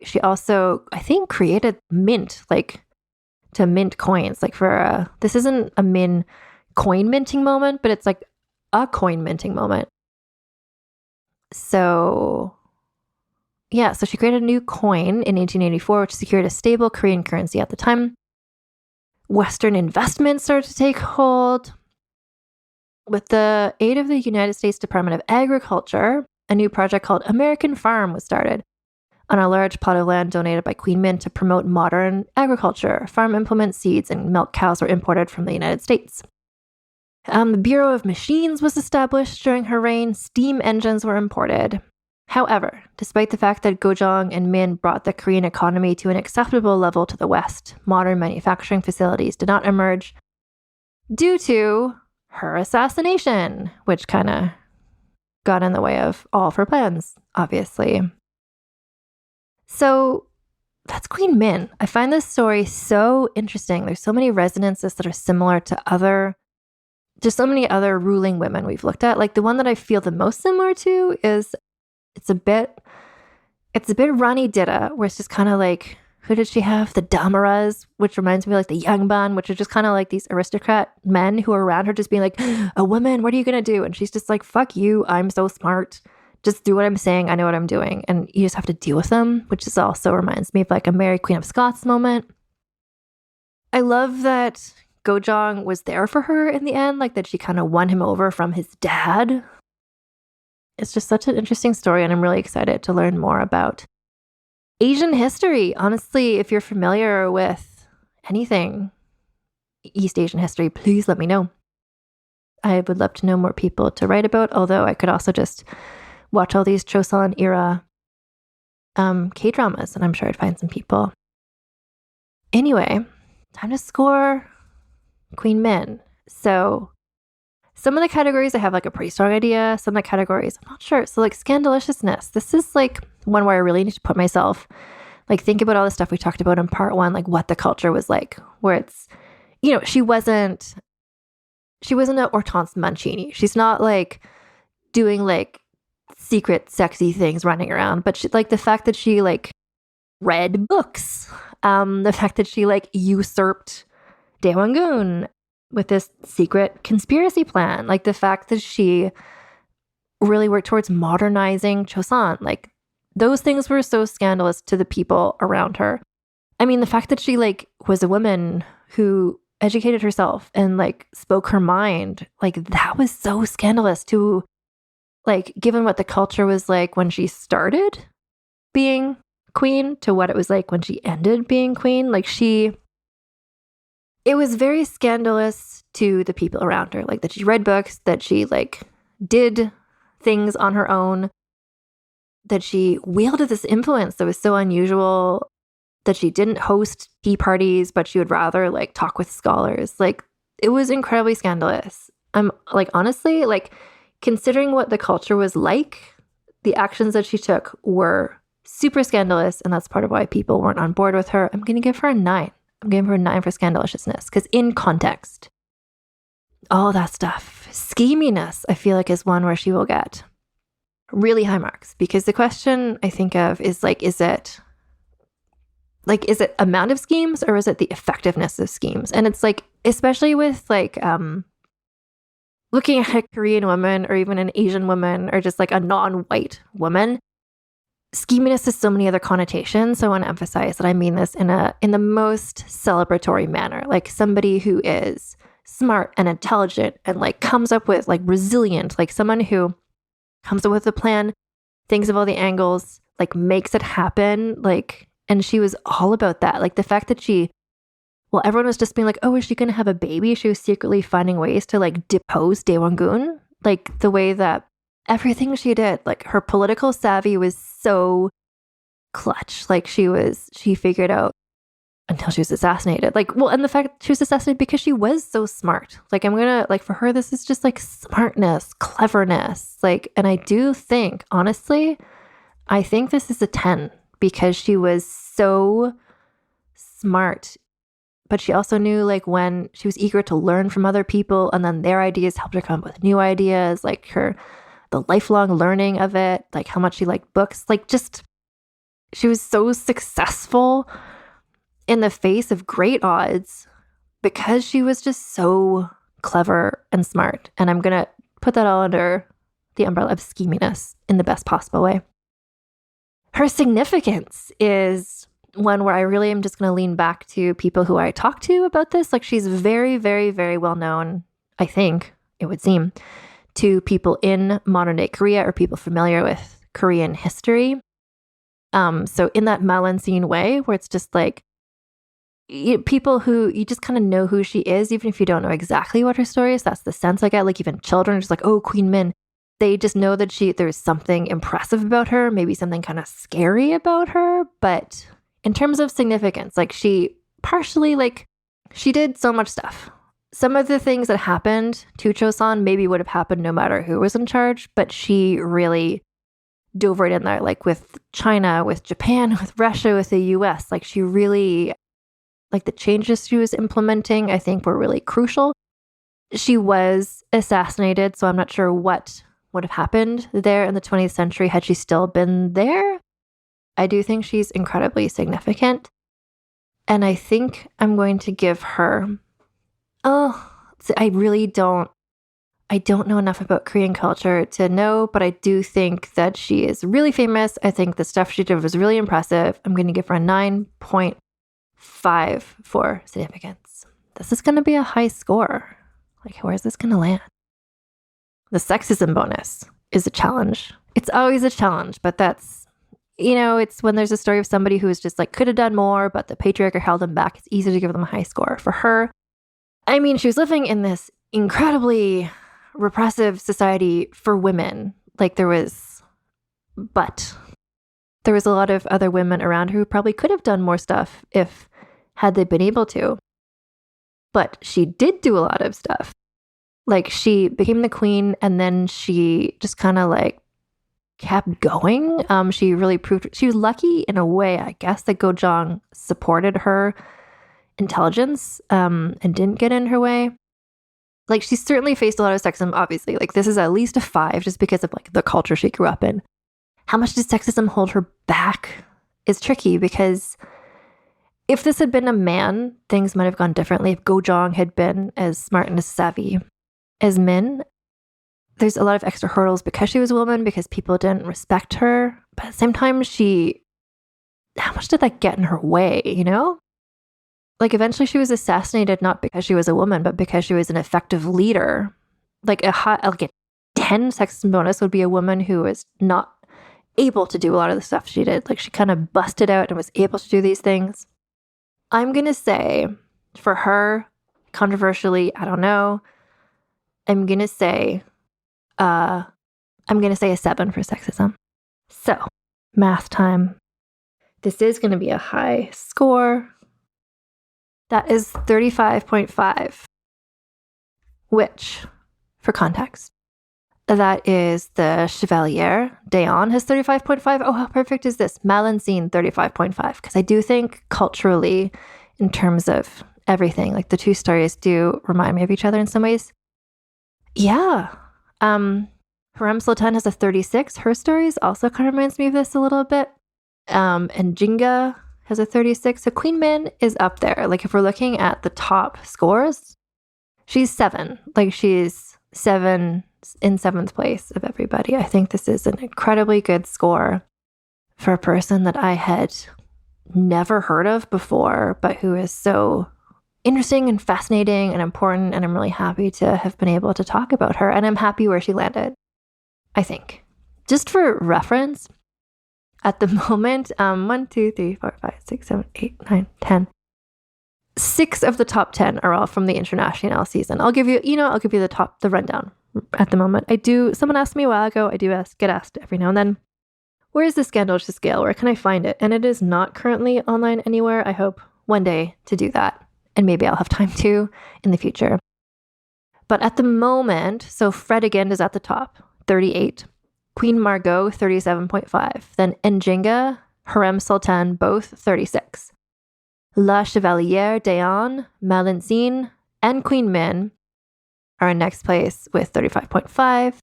She also, I think, created mint, like to mint coins. Like for this isn't a Min coin minting moment, but it's like a coin minting moment. So yeah, so she created a new coin in 1884, which secured a stable Korean currency at the time. Western investments started to take hold. With the aid of the United States Department of Agriculture, a new project called American Farm was started on a large plot of land donated by Queen Min to promote modern agriculture. Farm implements, seeds, and milk cows were imported from the United States. The Bureau of Machines was established during her reign. Steam engines were imported. However, despite the fact that Gojong and Min brought the Korean economy to an acceptable level to the West, modern manufacturing facilities did not emerge due to her assassination, which kind of got in the way of all of her plans, obviously. So that's Queen Min. I find this story so interesting. There's so many resonances that are similar to just so many other ruling women we've looked at. Like the one that I feel the most similar to is it's a bit Rani Ditta, where it's just kind of like, who did she have? The Damaras, which reminds me of like the Yangban, which are just kind of like these aristocrat men who are around her just being like, a woman, what are you going to do? And she's just like, fuck you, I'm so smart. Just do what I'm saying, I know what I'm doing. And you just have to deal with them, which is also reminds me of like a Mary Queen of Scots moment. I love that Gojong was there for her in the end, like that she kind of won him over from his dad. It's just such an interesting story, and I'm really excited to learn more about Asian history. Honestly, if you're familiar with anything East Asian history, please let me know. I would love to know more people to write about, although I could also just watch all these Joseon era K-dramas, and I'm sure I'd find some people. Anyway, time to score Queen Min. So some of the categories I have like a pretty strong idea. Some of the categories I'm not sure. So like scandaliciousness. This is like one where I really need to put myself, like think about all the stuff we talked about in part one, like what the culture was like, where it's, you know, she wasn't a Hortense Mancini. She's not like doing like secret sexy things running around, but she, like the fact that she like read books, the fact that she like usurped Daewongun with this secret conspiracy plan, like the fact that she really worked towards modernizing Joseon, like those things were so scandalous to the people around her. I mean, the fact that she like was a woman who educated herself and like spoke her mind, like that was so scandalous to like, given what the culture was like when she started being queen to what it was like when she ended being queen, like it was very scandalous to the people around her, like that she read books, that she like did things on her own, that she wielded this influence that was so unusual, that she didn't host tea parties, but she would rather like talk with scholars. Like it was incredibly scandalous. I'm like, honestly, like considering what the culture was like, the actions that she took were super scandalous. And that's part of why people weren't on board with her. I'm going to give her a 9. I'm giving her a 9 for scandaliciousness, because in context, all that stuff, scheminess, I feel like is one where she will get really high marks, because the question I think of is like, is it amount of schemes or is it the effectiveness of schemes? And it's like, especially with like, looking at a Korean woman or even an Asian woman or just like a non-white woman, scheminess has so many other connotations. So I want to emphasize that I mean this in the most celebratory manner, like somebody who is smart and intelligent and like comes up with like resilient, like someone who comes up with a plan, thinks of all the angles, like makes it happen. Like, and she was all about that. Like the fact that everyone was just being like, oh, is she going to have a baby? She was secretly finding ways to like depose Daewongun. Like the way that everything she did, like her political savvy was so clutch. Like she figured out until she was assassinated. Like, well, and the fact she was assassinated because she was so smart. Like, I'm gonna, like, for her, this is just like smartness, cleverness. Like, and I do think, honestly, I think this is a 10 because she was so smart, but she also knew, like, when she was eager to learn from other people, and then their ideas helped her come up with new ideas, like the lifelong learning of it, like how much she liked books, like just, she was so successful in the face of great odds because she was just so clever and smart. And I'm going to put that all under the umbrella of scheminess in the best possible way. Her significance is one where I really am just going to lean back to people who I talk to about this. Like, she's very, very, very well known, I think it would seem, to people in modern day Korea or people familiar with Korean history. So in that Malansine way, where it's just like people who you just kind of know who she is, even if you don't know exactly what her story is. That's the sense I get. Like, even children are just like, oh, Queen Min. They just know that there's something impressive about her, maybe something kind of scary about her. But in terms of significance, like, she partially, like, she did so much stuff. Some of the things that happened to Joseon maybe would have happened no matter who was in charge, but she really dove right in there, like with China, with Japan, with Russia, with the US. Like, she really, like, the changes she was implementing, I think, were really crucial. She was assassinated, so I'm not sure what would have happened there in the 20th century had she still been there. I do think she's incredibly significant. And I think I'm going to give her, I don't know enough about Korean culture to know, but I do think that she is really famous. I think the stuff she did was really impressive. I'm going to give her a 9.5 for significance. This is going to be a high score. Like, where's this going to land? The sexism bonus is a challenge. It's always a challenge, but that's, it's when there's a story of somebody who is just like, could have done more, but the patriarchy held them back. It's easy to give them a high score. For her, I mean, she was living in this incredibly repressive society for women. Like, there was a lot of other women around her who probably could have done more stuff had they been able to. But she did do a lot of stuff. Like, she became the queen, and then she just kind of like kept going. She really proved she was lucky in a way, I guess, that Gojong supported her intelligence and didn't get in her way. Like, she certainly faced a lot of sexism, obviously. Like, this is at least a 5 just because of, like, the culture she grew up in. How much did sexism hold her back is tricky, because if this had been a man, things might have gone differently. If Gojong had been as smart and as savvy as Min, there's a lot of extra hurdles because she was a woman, because people didn't respect her. But at the same time, how much did that get in her way, Like, eventually she was assassinated not because she was a woman, but because she was an effective leader. Like, a 10 sexism bonus would be a woman who was not able to do a lot of the stuff she did. Like, she kind of busted out and was able to do these things. I'm going to say, for her, controversially, I don't know, I'm going to say a 7 for sexism. So, math time. This is going to be a high score. That is 35.5, which, for context, that is the Chevalier. Daewon has 35.5. Oh, how perfect is this? Malansine, 35.5. Because I do think culturally, in terms of everything, like, the two stories do remind me of each other in some ways. Yeah. Harem Sultan has a 36. Her stories also kind of reminds me of this a little bit. And Jinga has a 36. So Queen Min is up there. Like, if we're looking at the top scores, she's 7. Like, she's 7 in 7th place of everybody. I think this is an incredibly good score for a person that I had never heard of before, but who is so interesting and fascinating and important. And I'm really happy to have been able to talk about her. And I'm happy where she landed, I think. Just for reference, at the moment, 1, 2, 3, 4, 5, 6, 7, 8, 9, 10. 6 of the top 10 are all from the International season. I'll give you the rundown at the moment. Someone asked me a while ago, get asked every now and then, where is the Scandalous Scale? Where can I find it? And it is not currently online anywhere. I hope one day to do that. And maybe I'll have time to in the future. But at the moment, so Fredegund is at the top, 38. Queen Margot, 37.5. Then Njinga, Harem Sultan, both 36. La Chevalière d'Aon, Malincine, and Queen Min are in next place with 35.5.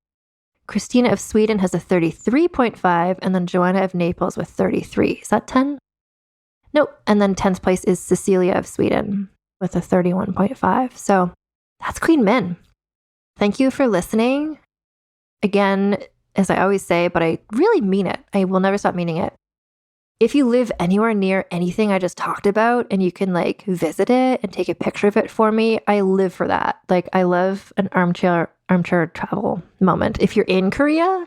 Christina of Sweden has a 33.5, and then Joanna of Naples with 33. Is that 10? Nope. And then 10th place is Cecilia of Sweden with a 31.5. So that's Queen Min. Thank you for listening. Again, as I always say, but I really mean it. I will never stop meaning it. If you live anywhere near anything I just talked about and you can like visit it and take a picture of it for me, I live for that. Like I love an armchair travel moment. If you're in Korea,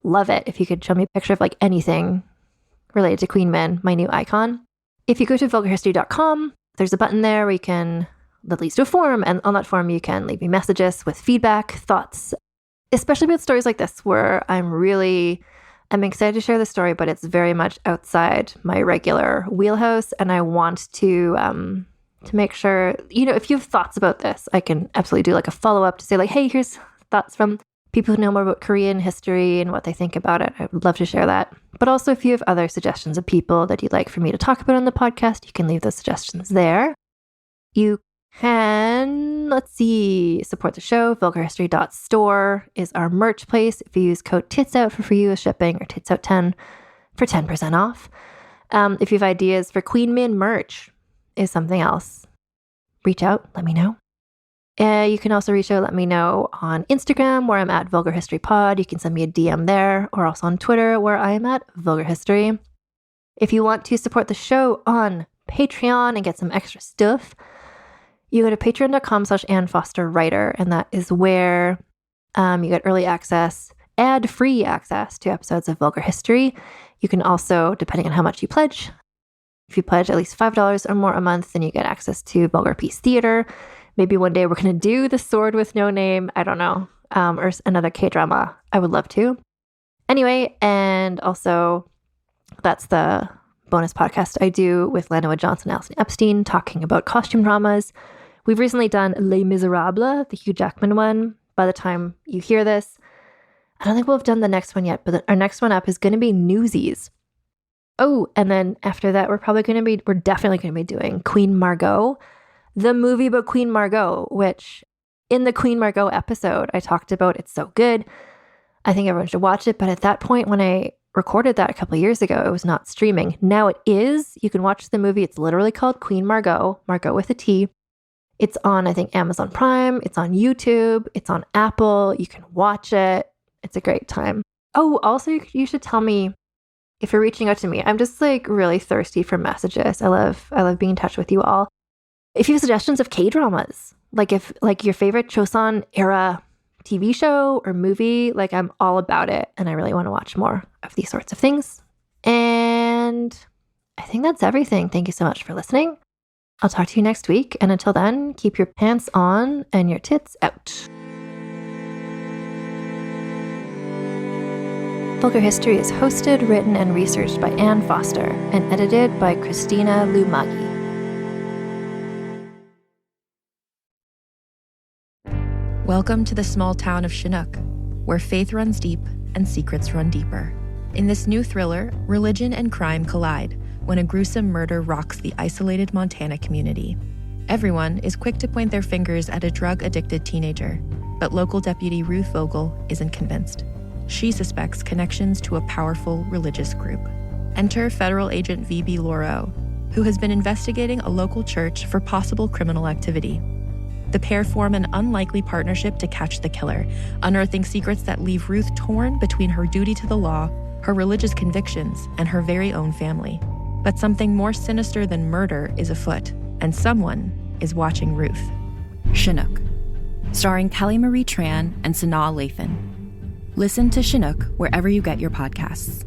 love it. If you could show me a picture of like anything related to Queen Min, my new icon. If you go to vulgarhistory.com, there's a button there where you can that leads to a forum. And on that forum, you can leave me messages with feedback, thoughts, especially about stories like this, where I'm excited to share the story, but it's very much outside my regular wheelhouse. And I want to make sure, if you have thoughts about this, I can absolutely do like a follow-up to say like, hey, here's thoughts from people who know more about Korean history and what they think about it. I would love to share that. But also if you have other suggestions of people that you'd like for me to talk about on the podcast, you can leave those suggestions there. You can, support the show. Vulgarhistory.store is our merch place. If you use code TITSOUT for free US shipping or TITSOUT10 for 10% off. If you have ideas for Queen Min merch is something else, reach out, let me know. You can also reach out, let me know on Instagram where I'm at Vulgar History Pod. You can send me a DM there, or also on Twitter where I am at Vulgar History. If you want to support the show on Patreon and get some extra stuff, you go to patreon.com/AnnFosterWriter, and that is where you get early access, ad-free access to episodes of Vulgar History. You can also, depending on how much you pledge, if you pledge at least $5 or more a month, then you get access to Vulgar Peace Theater. Maybe one day we're going to do The Sword with No Name, I don't know, or another K-drama. I would love to. Anyway, and also that's the bonus podcast I do with Lanoa Johnson and Alison Epstein talking about costume dramas. We've recently done Les Miserables, the Hugh Jackman one. By the time you hear this, I don't think we'll have done the next one yet, but our next one up is going to be Newsies. Oh, and then after that, we're definitely going to be doing Queen Margot, the movie about Queen Margot, which in the Queen Margot episode, I talked about it's so good. I think everyone should watch it. But at that point, when I recorded that a couple of years ago, it was not streaming. Now it is. You can watch the movie. It's literally called Queen Margot, Margot with a T. It's on, I think, Amazon Prime. It's on YouTube. It's on Apple. You can watch it. It's a great time. Oh, also, you should tell me if you're reaching out to me. I'm just like really thirsty for messages. I love being in touch with you all. If you have suggestions of K-dramas, like if like your favorite Joseon era TV show or movie, like I'm all about it. And I really want to watch more of these sorts of things. And I think that's everything. Thank you so much for listening. I'll talk to you next week. And until then, keep your pants on and your tits out. Vulgar History is hosted, written, and researched by Ann Foster and edited by Christina Lumagi. Welcome to the small town of Chinook, where faith runs deep and secrets run deeper. In this new thriller, religion and crime collide when a gruesome murder rocks the isolated Montana community. Everyone is quick to point their fingers at a drug-addicted teenager, but local deputy Ruth Vogel isn't convinced. She suspects connections to a powerful religious group. Enter federal agent V.B. Lauro, who has been investigating a local church for possible criminal activity. The pair form an unlikely partnership to catch the killer, unearthing secrets that leave Ruth torn between her duty to the law, her religious convictions, and her very own family. But something more sinister than murder is afoot, and someone is watching Ruth. Chinook, starring Kelly Marie Tran and Sanaa Lathan. Listen to Chinook wherever you get your podcasts.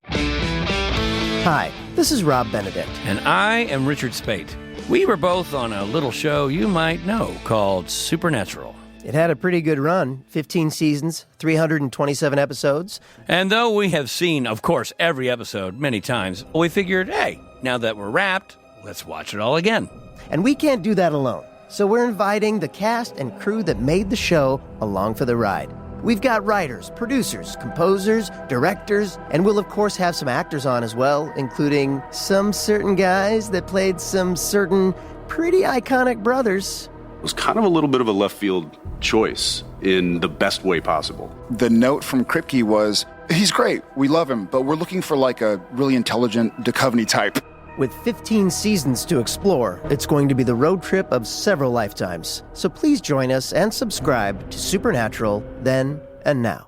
Hi, this is Rob Benedict. And I am Richard Spate. We were both on a little show you might know called Supernatural. It had a pretty good run, 15 seasons, 327 episodes. And though we have seen, of course, every episode many times, we figured, hey, now that we're wrapped, let's watch it all again. And we can't do that alone, so we're inviting the cast and crew that made the show along for the ride. We've got writers, producers, composers, directors, and we'll of course have some actors on as well, including some certain guys that played some certain pretty iconic brothers. It was kind of a little bit of a left field choice in the best way possible. The note from Kripke was, he's great, we love him, but we're looking for like a really intelligent Duchovny type. With 15 seasons to explore, it's going to be the road trip of several lifetimes. So please join us and subscribe to Supernatural Then and Now.